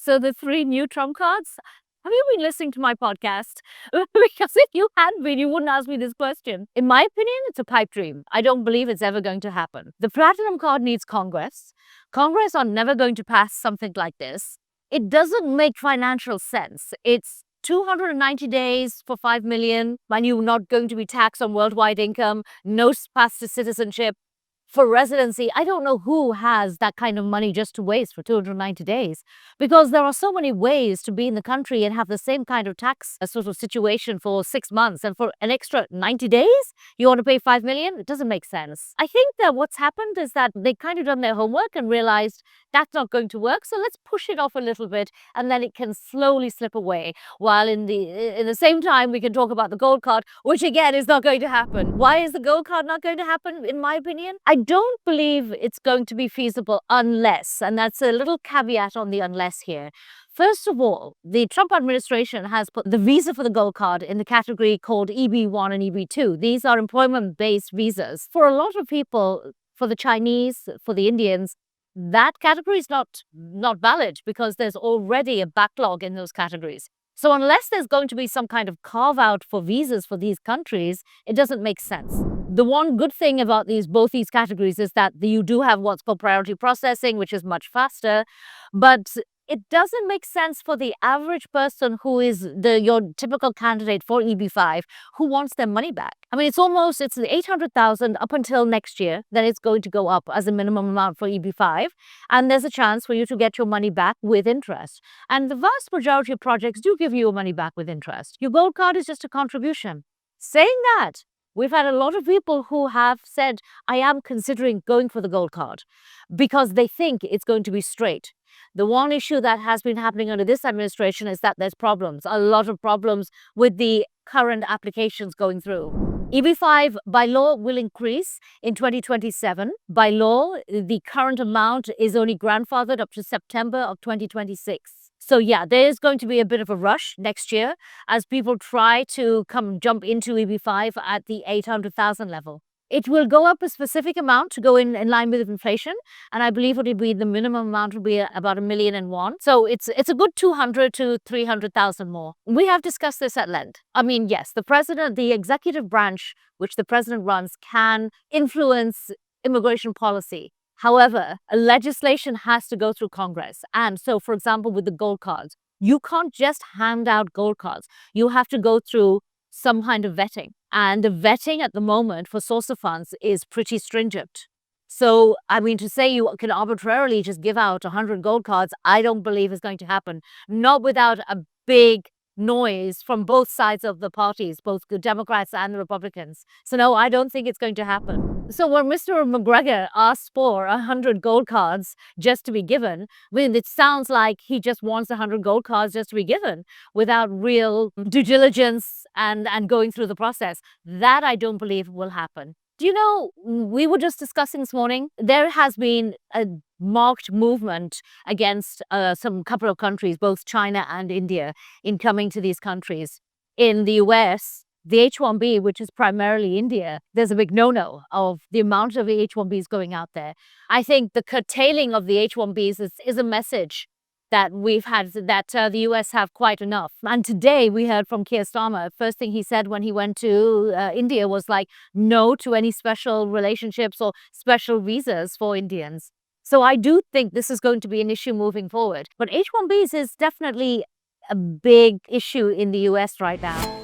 So the three new trump cards? Have you been listening to my podcast? Because if you hadn't been, you wouldn't ask me this question. In my opinion, it's a pipe dream. I don't believe it's ever going to happen. The platinum card needs Congress. Congress are never going to pass something like this. It doesn't make financial sense. It's 290 days for 5 million when you're not going to be taxed on worldwide income, no path to citizenship. For residency, I don't know who has that kind of money just to waste for 290 days, because there are so many ways to be in the country and have the same kind of tax sort of situation for 6 months, and for an extra 90 days, you want to pay 5 million? It doesn't make sense. I think that what's happened is that they kind of done their homework and realized that's not going to work, so let's push it off a little bit, and then it can slowly slip away. While in the same time, we can talk about the gold card, which again is not going to happen. Why is the gold card not going to happen, in my opinion? I don't believe it's going to be feasible unless, and that's a little caveat on the unless here. First of all, the Trump administration has put the visa for the gold card in the category called EB1 and EB2. These are employment-based visas. For a lot of people, for the Chinese, for the Indians, that category is not valid because there's already a backlog in those categories. So unless there's going to be some kind of carve out for visas for these countries, it doesn't make sense. The one good thing about both these categories is that you do have what's called priority processing, which is much faster, but it doesn't make sense for the average person who is your typical candidate for EB5 who wants their money back. I mean, it's 800,000 up until next year. Then it's going to go up as a minimum amount for EB5. And there's a chance for you to get your money back with interest. And the vast majority of projects do give you your money back with interest. Your gold card is just a contribution. Saying that, we've had a lot of people who have said, I am considering going for the gold card because they think it's going to be straight. The one issue that has been happening under this administration is that there's problems, a lot of problems with the current applications going through. EB5 by law will increase in 2027. By law, the current amount is only grandfathered up to September of 2026. So yeah, there is going to be a bit of a rush next year as people try to jump into EB5 at the 800,000 level. It will go up a specific amount to go in line with inflation, and I believe it will be the minimum amount will be about $1 million. So it's a good 200 to 300,000 more. We have discussed this at length. I mean, yes, the executive branch, which the president runs, can influence immigration policy. However, legislation has to go through Congress. And so, for example, with the gold cards, you can't just hand out gold cards. You have to go through some kind of vetting. And the vetting at the moment for source of funds is pretty stringent. So, I mean, to say you can arbitrarily just give out 100 gold cards, I don't believe is going to happen. Not without a big noise from both sides of the parties, both the Democrats and the Republicans. So no, I don't think it's going to happen. So when Mr. McGregor asks for 100 gold cards just to be given, I mean, it sounds like he just wants 100 gold cards just to be given without real due diligence and going through the process. That I don't believe will happen. Do you know, we were just discussing this morning, there has been a marked movement against some couple of countries, both China and India, in coming to these countries. In the US, the H1B, which is primarily India, there's a big no-no of the amount of H1Bs going out there. I think the curtailing of the H1Bs is a message that we've had, that the US have quite enough. And today we heard from Keir Starmer, first thing he said when he went to India was like, no to any special relationships or special visas for Indians. So I do think this is going to be an issue moving forward. But H1Bs is definitely a big issue in the US right now.